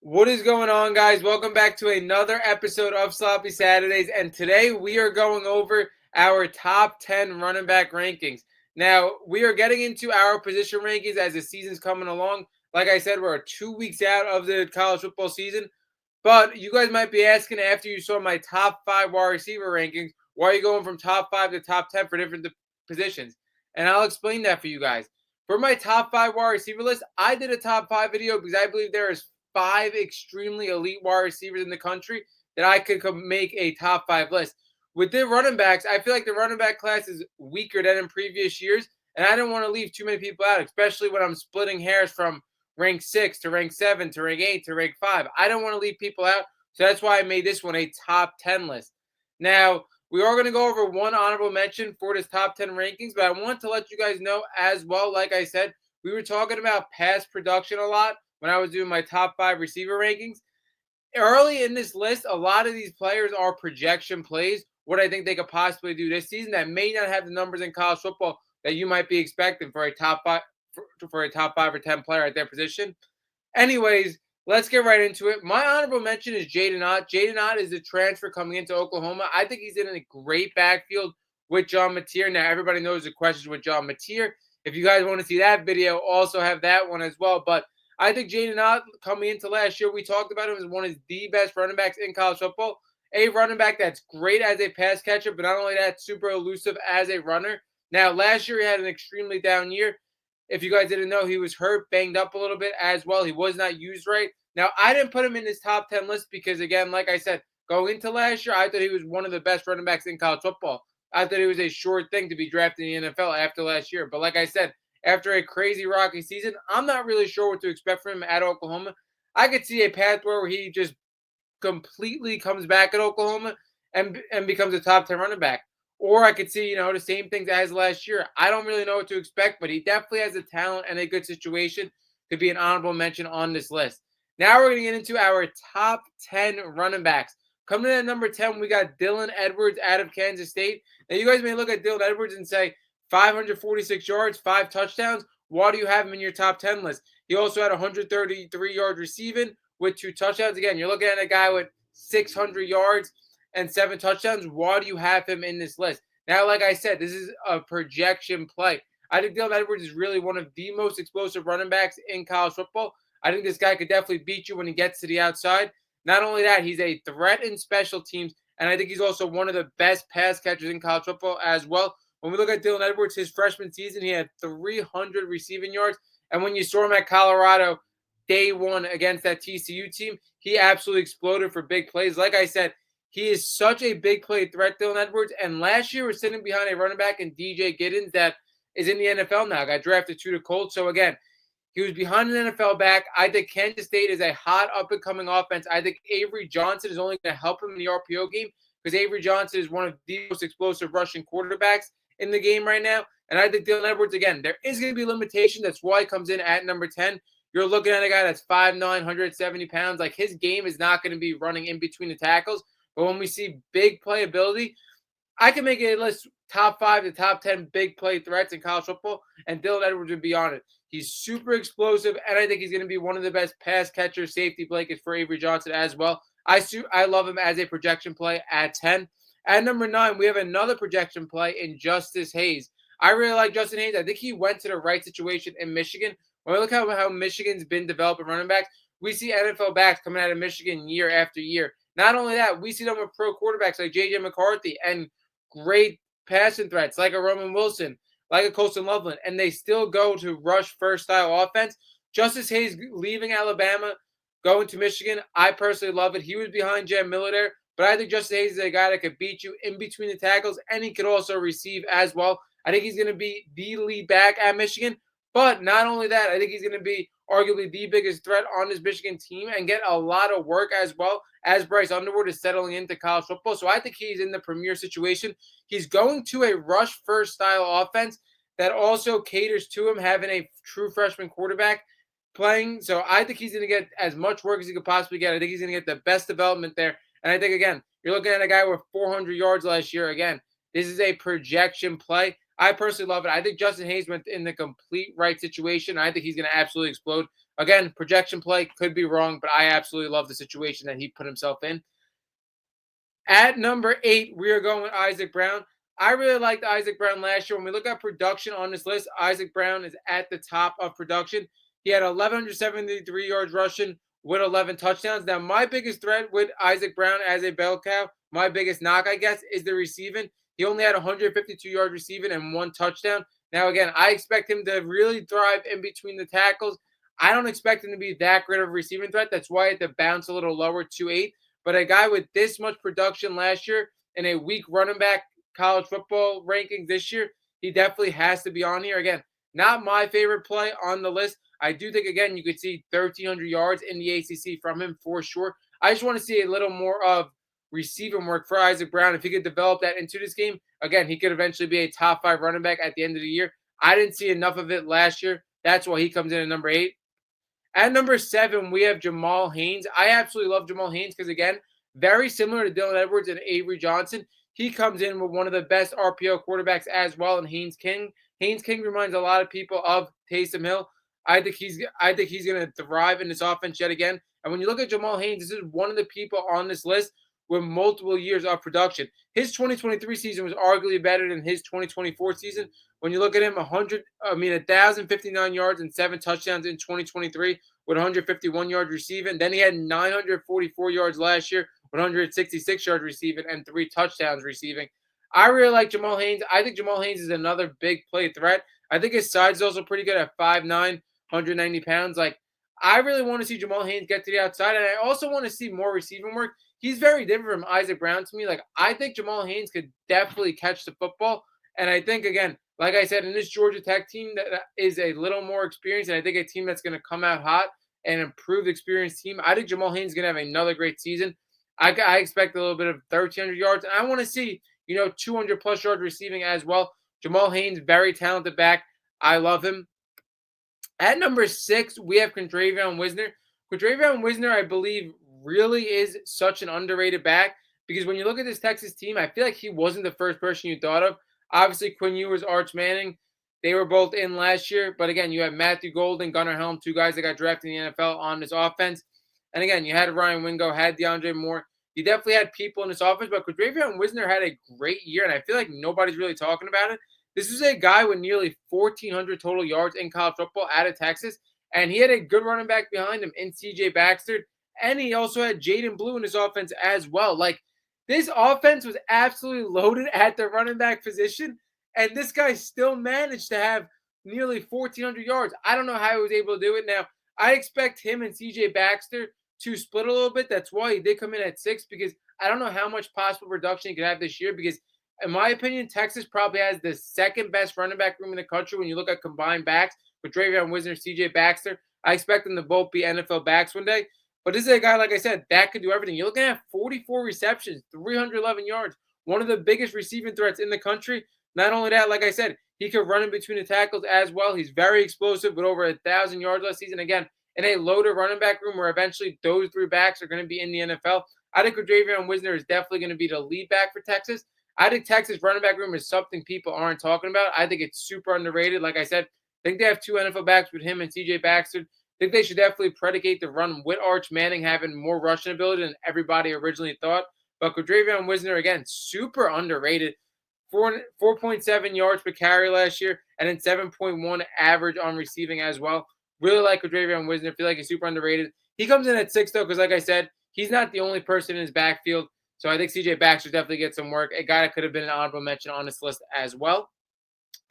What is going on, guys? Welcome back to another episode of Sloppy Saturdays. And today we are going over our top 10 running back rankings. Now, we are getting into our position rankings as the season's coming along. Like I said, we're 2 weeks out of the college football season. But you guys might be asking after you saw my top 5 wide receiver rankings, why are you going from top 5 to top 10 for different positions? And I'll explain that for you guys. For my top 5 wide receiver list, I did a top 5 video because I believe there is 5 extremely elite wide receivers in the country that I could make a top 5 list. With the running backs, I feel like the running back class is weaker than in previous years, and I don't want to leave too many people out, especially when I'm splitting hairs from rank 6 to rank 7 to rank 8 to rank 5. I don't want to leave people out, so that's why I made this one a top 10 list. Now, we are going to go over one honorable mention for this top 10 rankings, but I want to let you guys know as well, like I said, we were talking about pass production a lot when I was doing my top 5 receiver rankings. Early in this list, a lot of these players are projection plays, what I think they could possibly do this season that may not have the numbers in college football that you might be expecting for a top 5 for a top 5 or 10 player at their position. Anyways, let's get right into it. My honorable mention is Jaden Ott. Jaden Ott is a transfer coming into Oklahoma. I think he's in a great backfield with John Mateer. Now, everybody knows the questions with John Mateer. If you guys want to see that video, also have that one as well. But I think Jaden Ott coming into last year, we talked about him as one of the best running backs in college football. A running back that's great as a pass catcher, but not only that, super elusive as a runner. Now, last year he had an extremely down year. If you guys didn't know, he was hurt, banged up a little bit as well. He was not used right. Now, I didn't put him in this top 10 list because, again, like I said, going into last year, I thought he was one of the best running backs in college football. I thought he was a sure thing to be drafted in the NFL after last year. But like I said, after a crazy rocky season, I'm not really sure what to expect from him at Oklahoma. I could see a path where he just completely comes back at Oklahoma and becomes a top 10 running back. Or I could see, the same things as last year. I don't really know what to expect, but he definitely has the talent and a good situation to be an honorable mention on this list. Now we're going to get into our top 10 running backs. Coming in at number 10, we got Dylan Edwards out of Kansas State. Now, you guys may look at Dylan Edwards and say 546 yards, 5 touchdowns. Why do you have him in your top 10 list? He also had 133 yards receiving with 2 touchdowns. Again, you're looking at a guy with 600 yards and 7 touchdowns. Why do you have him in this list? Now, like I said, this is a projection play. I think Dylan Edwards is really one of the most explosive running backs in college football. I think this guy could definitely beat you when he gets to the outside. Not only that, he's a threat in special teams, and I think he's also one of the best pass catchers in college football as well. When we look at Dylan Edwards, his freshman season, he had 300 receiving yards. And when you saw him at Colorado day one against that TCU team, he absolutely exploded for big plays. Like I said, he is such a big play threat, Dylan Edwards. And last year, we're sitting behind a running back in DJ Giddens that is in the NFL now. Got drafted to the Colts. So, again, he was behind an NFL back. I think Kansas State is a hot up-and-coming offense. I think Avery Johnson is only going to help him in the RPO game because Avery Johnson is one of the most explosive rushing quarterbacks in the game right now. And I think Dylan Edwards, again, there is going to be a limitation. That's why he comes in at number 10. You're looking at a guy that's 5'9", 170 pounds. Like, his game is not going to be running in between the tackles. But when we see big playability, I can make a list top 5 to top 10 big play threats in college football, and Dylan Edwards would be on it. He's super explosive, and I think he's going to be one of the best pass catchers, safety blankets for Avery Johnson as well. I love him as a projection play at 10. At number 9, we have another projection play in Justice Hayes. I really like Justin Hayes. I think he went to the right situation in Michigan. When we look at how Michigan's been developing running backs, we see NFL backs coming out of Michigan year after year. Not only that, we see them with pro quarterbacks like J.J. McCarthy and great passing threats like a Roman Wilson, like a Colston Loveland, and they still go to rush first style offense. Justice Hayes leaving Alabama, going to Michigan, I personally love it. He was behind Jam Miller there, but I think Justice Hayes is a guy that could beat you in between the tackles, and he could also receive as well. I think he's going to be the lead back at Michigan, but not only that, I think he's going to be arguably the biggest threat on this Michigan team and get a lot of work as well as Bryce Underwood is settling into college football. So I think he's in the premier situation. He's going to a rush first style offense that also caters to him having a true freshman quarterback playing. So I think he's going to get as much work as he could possibly get. I think he's going to get the best development there. And I think, again, you're looking at a guy with 400 yards last year. Again, this is a projection play. I personally love it. I think Justin Hayes went in the complete right situation. I think he's going to absolutely explode. Again, projection play could be wrong, but I absolutely love the situation that he put himself in. At number 8, we are going with Isaac Brown. I really liked Isaac Brown last year. When we look at production on this list, Isaac Brown is at the top of production. He had 1,173 yards rushing with 11 touchdowns. Now, my biggest threat with Isaac Brown as a bell cow, my biggest knock, I guess, is the receiving. He only had 152 yards receiving and 1 touchdown. Now, again, I expect him to really thrive in between the tackles. I don't expect him to be that great of a receiving threat. That's why I had to bounce a little lower to 8. But a guy with this much production last year and a weak running back college football rankings this year, he definitely has to be on here. Again, not my favorite play on the list. I do think, again, you could see 1,300 yards in the ACC from him for sure. I just want to see a little more of receiving work for Isaac Brown. If he could develop that into this game, again, he could eventually be a top 5 running back at the end of the year. I didn't see enough of it last year. That's why he comes in at number 8. At number 7, we have Jamal Haynes. I absolutely love Jamal Haynes because, again, very similar to Dylan Edwards and Avery Johnson. He comes in with one of the best RPO quarterbacks as well in Haynes King. Haynes King reminds a lot of people of Taysom Hill. I think he's going to thrive in this offense yet again. And when you look at Jamal Haynes, this is one of the people on this list with multiple years of production. His 2023 season was arguably better than his 2024 season. When you look at him, 1,059 yards and 7 touchdowns in 2023 with 151 yards receiving. Then he had 944 yards last year, 166 yards receiving, and 3 touchdowns receiving. I really like Jamal Haynes. I think Jamal Haynes is another big play threat. I think his size is also pretty good at 5'9", 190 pounds. Like, I really want to see Jamal Haynes get to the outside, and I also want to see more receiving work. He's very different from Isaac Brown to me. Like, I think Jamal Haynes could definitely catch the football. And I think, again, like I said, in this Georgia Tech team that is a little more experienced, and I think a team that's going to come out hot and improved experienced team, I think Jamal Haynes is going to have another great season. I expect a little bit of 1,300 yards, and I want to see, 200 plus yards receiving as well. Jamal Haynes, very talented back. I love him. At number 6, we have Quindravion Wisner. Quindravion Wisner, I believe, really is such an underrated back because when you look at this Texas team, I feel like he wasn't the first person you thought of. Obviously, Quinn Ewers, Arch Manning, they were both in last year. But again, you have Matthew Golden, Gunnar Helm, 2 guys that got drafted in the NFL on this offense. And again, you had Ryan Wingo, had DeAndre Moore. You definitely had people in this offense, but Quindravion Wisner had a great year, and I feel like nobody's really talking about it. This is a guy with nearly 1,400 total yards in college football out of Texas, and he had a good running back behind him in C.J. Baxter, and he also had Jaden Blue in his offense as well. Like, this offense was absolutely loaded at the running back position, and this guy still managed to have nearly 1,400 yards. I don't know how he was able to do it. Now, I expect him and C.J. Baxter to split a little bit. That's why he did come in at 6 because I don't know how much possible production he could have this year because in my opinion, Texas probably has the second best running back room in the country when you look at combined backs with Dravion Wisner, C.J. Baxter. I expect them to both be NFL backs one day. But this is a guy, like I said, that could do everything. You're looking at 44 receptions, 311 yards, one of the biggest receiving threats in the country. Not only that, like I said, he could run in between the tackles as well. He's very explosive with over 1,000 yards last season. Again, in a loaded running back room where eventually those 3 backs are going to be in the NFL. I think Dravion Wisner is definitely going to be the lead back for Texas. I think Texas running back room is something people aren't talking about. I think it's super underrated. Like I said, I think they have 2 NFL backs with him and C.J. Baxter. I think they should definitely predicate the run with Arch Manning having more rushing ability than everybody originally thought. But Quindravion Wisner, again, super underrated. 4.7 yards per carry last year, and then 7.1 average on receiving as well. Really like Quindravion Wisner. Feel like he's super underrated. He comes in at 6, though, because like I said, he's not the only person in his backfield. So I think C.J. Baxter definitely gets some work. A guy that could have been an honorable mention on this list as well.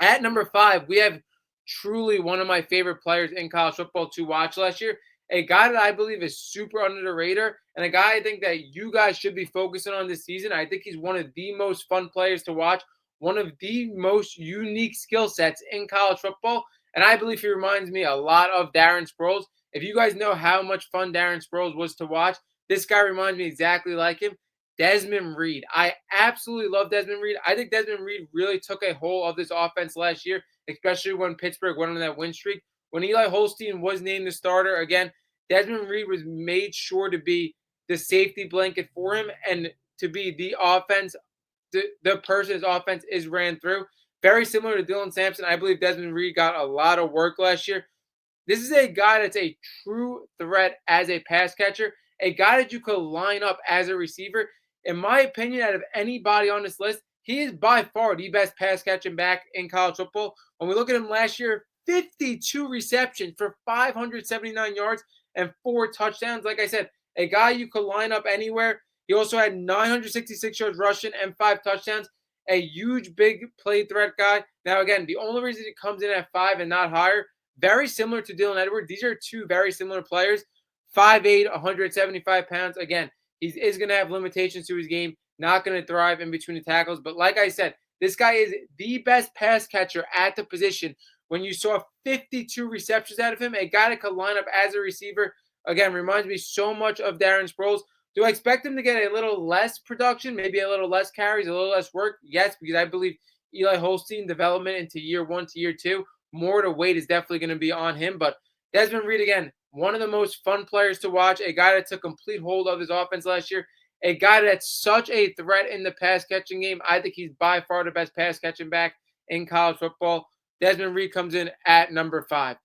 At number 5, we have truly one of my favorite players in college football to watch last year. A guy that I believe is super under the radar and a guy I think that you guys should be focusing on this season. I think he's one of the most fun players to watch, one of the most unique skill sets in college football. And I believe he reminds me a lot of Darren Sproles. If you guys know how much fun Darren Sproles was to watch, this guy reminds me exactly like him. Desmond Reed. I absolutely love Desmond Reed. I think Desmond Reed really took a hold of this offense last year, especially when Pittsburgh went on that win streak. When Eli Holstein was named the starter, again, Desmond Reed was made sure to be the safety blanket for him and to be the offense, the person's offense is ran through. Very similar to Dylan Sampson. I believe Desmond Reed got a lot of work last year. This is a guy that's a true threat as a pass catcher, a guy that you could line up as a receiver. In my opinion, out of anybody on this list, he is by far the best pass catching back in college football. When we look at him last year, 52 receptions for 579 yards and 4 touchdowns. Like I said, a guy you could line up anywhere. He also had 966 yards rushing and 5 touchdowns. A huge, big play threat guy. Now, again, the only reason he comes in at 5 and not higher, very similar to Dylan Edwards. These are two very similar players. 5'8", 175 pounds. Again, he is going to have limitations to his game, not going to thrive in between the tackles. But like I said, this guy is the best pass catcher at the position. When you saw 52 receptions out of him, a guy that could line up as a receiver, again, reminds me so much of Darren Sproles. Do I expect him to get a little less production, maybe a little less carries, a little less work? Yes, because I believe Eli Holstein development into year 1 to year 2, more to weight is definitely going to be on him. But Desmond Reed, again, one of the most fun players to watch, a guy that took complete hold of his offense last year, a guy that's such a threat in the pass catching game. I think he's by far the best pass catching back in college football. Desmond Reed comes in at number 5.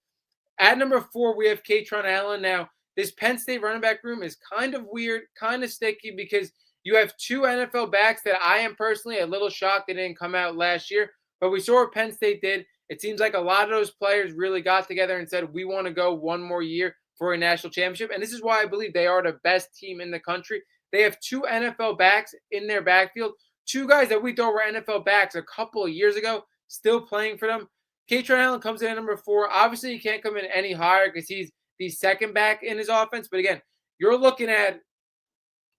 At number 4, we have Kaytron Allen. Now, this Penn State running back room is kind of weird, kind of sticky because you have two NFL backs that I am personally a little shocked they didn't come out last year. But we saw what Penn State did. It seems like a lot of those players really got together and said, we want to go one more year for a national championship. And this is why I believe they are the best team in the country. They have two NFL backs in their backfield, two guys that we thought were NFL backs a couple of years ago, still playing for them. Kaytron Allen comes in at number 4. Obviously, he can't come in any higher because he's the second back in his offense. But again, you're looking at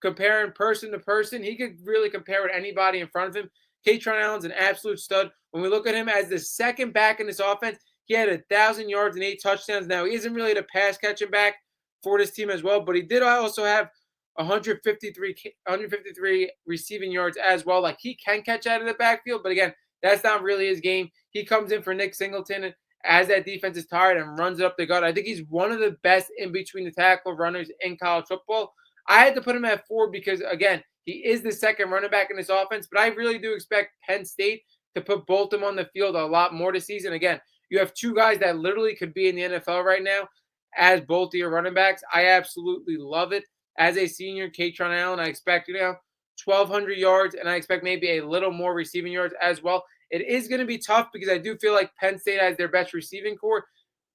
comparing person to person. He could really compare with anybody in front of him. Kaytron Allen's an absolute stud. When we look at him as the second back in this offense, he had 1,000 yards and 8 touchdowns. Now, he isn't really the pass catching back for this team as well, but he did also have 153 receiving yards as well. Like, he can catch out of the backfield, but again, that's not really his game. He comes in for Nick Singleton as that defense is tired and runs it up the gut. I think he's one of the best in between the tackle runners in college football. I had to put him at 4 because, again, he is the second running back in this offense, but I really do expect Penn State to put both of them on the field a lot more this season. Again, you have two guys that literally could be in the NFL right now as both of your running backs. I absolutely love it. As a senior, Kaytron Allen, I expect, 1,200 yards, and I expect maybe a little more receiving yards as well. It is going to be tough because I do feel like Penn State has their best receiving core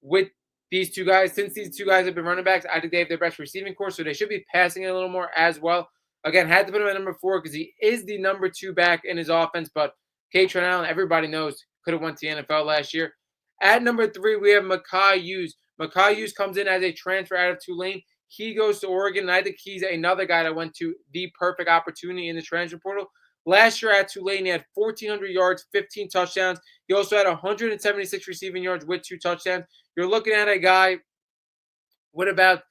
with these two guys. Since these two guys have been running backs, I think they have their best receiving core, so they should be passing it a little more as well. Again, had to put him at number 4 because he is the number 2 back in his offense, but Kaytron Allen, everybody knows, could have went to the NFL last year. At number 3, we have Mekhi Hughes. Mekhi Hughes comes in as a transfer out of Tulane. He goes to Oregon, and I think he's another guy that went to the perfect opportunity in the transfer portal. Last year at Tulane, he had 1,400 yards, 15 touchdowns. He also had 176 receiving yards with 2 touchdowns. You're looking at a guy with about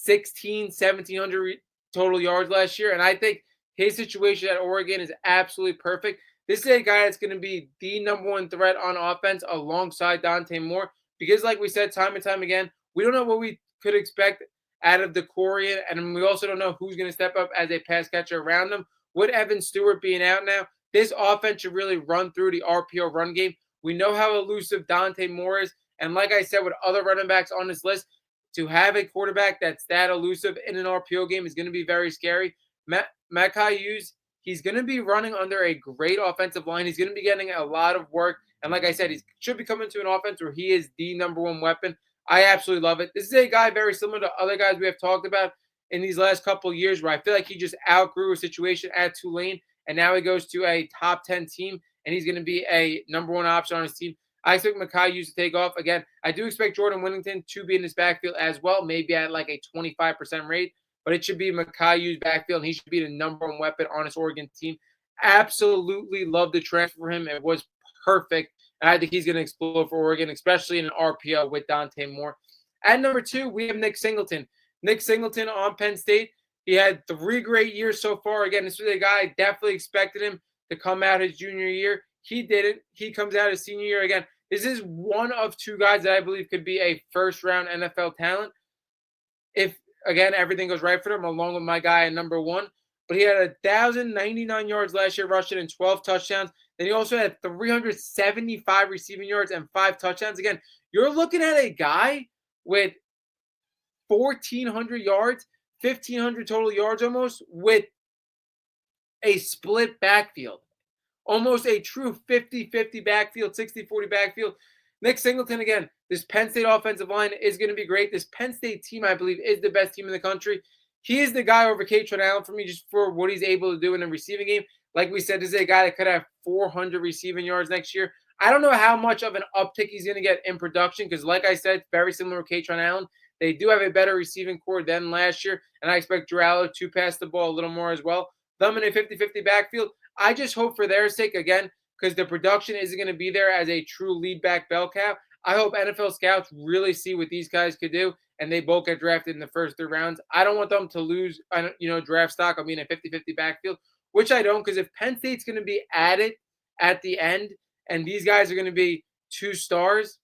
1,700 total yards last year, and I think his situation at Oregon is absolutely perfect. This is a guy that's going to be the number 1 threat on offense alongside Dante Moore because, like we said time and time again, we don't know what we could expect out of the Corian, and we also don't know who's going to step up as a pass catcher around them. With Evan Stewart being out now, this offense should really run through the RPO run game. We know how elusive Dante Moore is, and like I said with other running backs on this list, to have a quarterback that's that elusive in an RPO game is going to be very scary. Mekhi Hughes, he's going to be running under a great offensive line. He's going to be getting a lot of work, and like I said, he should be coming to an offense where he is the number 1 weapon. I absolutely love it. This is a guy very similar to other guys we have talked about in these last couple of years where I feel like he just outgrew a situation at Tulane, and now he goes to a top 10 team, and he's going to be a number 1 option on his team. I expect Mekhi Hughes to take off. Again, I do expect Jordan Whittington to be in this backfield as well, maybe at like a 25% rate, but it should be Mekhi Hughes' backfield, and he should be the number 1 weapon on his Oregon team. Absolutely love the transfer for him. It was perfect. And I think he's going to explode for Oregon, especially in an RPO with Dante Moore. At number 2, we have Nick Singleton. Nick Singleton on Penn State. He had 3 great years so far. Again, this was a guy I definitely expected him to come out his junior year. He didn't. He comes out his senior year. Again, this is one of 2 guys that I believe could be a first-round NFL talent if, again, everything goes right for him, along with my guy at number 1. But he had 1,099 yards last year rushing and 12 touchdowns. Then he also had 375 receiving yards and 5 touchdowns. Again, you're looking at a guy with 1,400 yards, 1,500 total yards almost, with a split backfield. Almost a true 50-50 backfield, 60-40 backfield. Nick Singleton, again, this Penn State offensive line is going to be great. This Penn State team, I believe, is the best team in the country. He is the guy over Kaytron Allen for me, just for what he's able to do in the receiving game. Like we said, this is a guy that could have 400 receiving yards next year. I don't know how much of an uptick he's going to get in production because, like I said, very similar to Kaytron Allen. They do have a better receiving core than last year, and I expect Drew Allen to pass the ball a little more as well. Them in a 50-50 backfield. I just hope for their sake, again, because the production isn't going to be there as a true lead back bell cow. I hope NFL scouts really see what these guys could do, and they both get drafted in the first 3 rounds. I don't want them to lose, draft stock. I mean, a 50-50 backfield, which I don't, because if Penn State's going to be added at the end, and these guys are going to be 2 stars,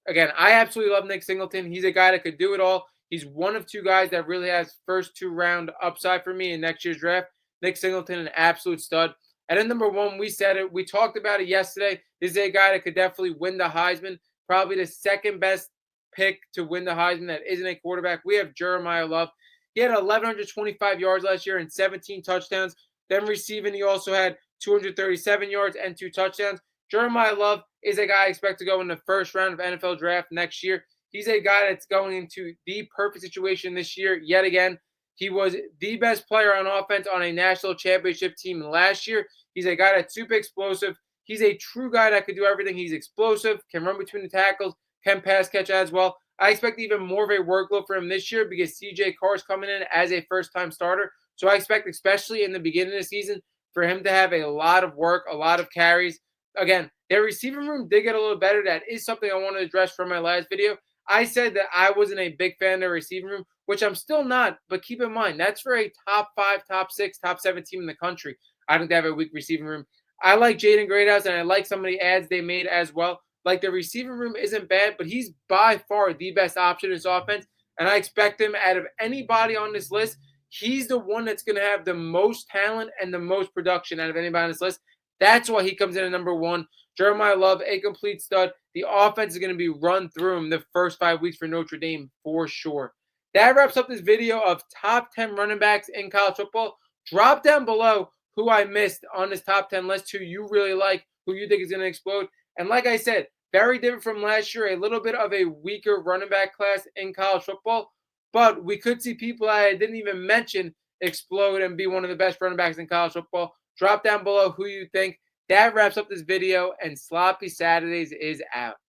again, I absolutely love Nick Singleton. He's a guy that could do it all. He's one of 2 guys that really has first 2-round upside for me in next year's draft. Nick Singleton, an absolute stud. And then number 1, we said it. We talked about it yesterday. This is a guy that could definitely win the Heisman. Probably the second best pick to win the Heisman that isn't a quarterback. We have Jeremiah Love. He had 1,125 yards last year and 17 touchdowns. Then receiving, he also had 237 yards and 2 touchdowns. Jeremiah Love is a guy I expect to go in the first round of NFL draft next year. He's a guy that's going into the perfect situation this year yet again. He was the best player on offense on a national championship team last year. He's a guy that's super explosive. He's a true guy that could do everything. He's explosive, can run between the tackles, can pass catch as well. I expect even more of a workload for him this year because CJ Carr is coming in as a first-time starter. So I expect, especially in the beginning of the season, for him to have a lot of work, a lot of carries. Again, their receiving room did get a little better. That is something I want to address from my last video. I said that I wasn't a big fan of their receiving room, which I'm still not, but keep in mind, that's for a top 5, top 6, top 7 team in the country. I think they have a weak receiving room. I like Jaden Greathouse, and I like some of the ads they made as well. Like, the receiving room isn't bad, but he's by far the best option in this offense, and I expect him out of anybody on this list. He's the one that's going to have the most talent and the most production out of anybody on this list. That's why he comes in at number 1. Jeremiah Love, a complete stud. The offense is going to be run through him the first 5 weeks for Notre Dame for sure. That wraps up this video of top 10 running backs in college football. Drop down below who I missed on this top 10 list, who you really like, who you think is going to explode. And like I said, very different from last year, a little bit of a weaker running back class in college football. But we could see people I didn't even mention explode and be one of the best running backs in college football. Drop down below who you think. That wraps up this video, and Sloppy Saturdays is out.